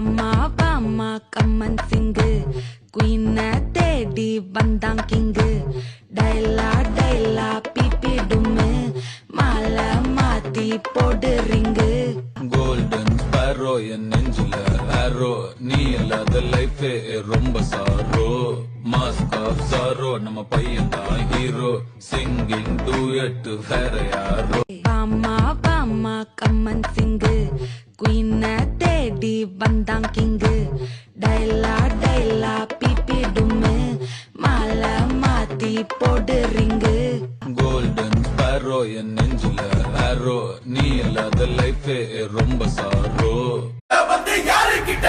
வாமா வாமா கம்மன் சிங்கு குயின தேடி வந்தான் கிங்கு டைலா டைலா பிபி டும்மு மாலை மாத்தி போடு ரிங்கு கோல்டன் ஸ்பேரோ என் நெஞ்சில ஆரோ நீ இல்லாத லைஃபே ரொம்ப சாரோ மாஸ்க் ஆஃப் சாரோ நம்ம பையன் தான் ஹீரோ சிங்கிங் டூயட் வேற யாரோ வாமா வாமா கம்மன் சிங்கு குயின தேடி வந்தான் கிங்கு டைலா டைலா பிபி டும்மு மாலை மாத்தி போடு ரிங்கு கோல்டன் ஸ்பேரோ என் நெஞ்சில ஆரோ நீ இல்லாத லைஃபே ரொம்ப சாரோ வந்து யாரு கிட்ட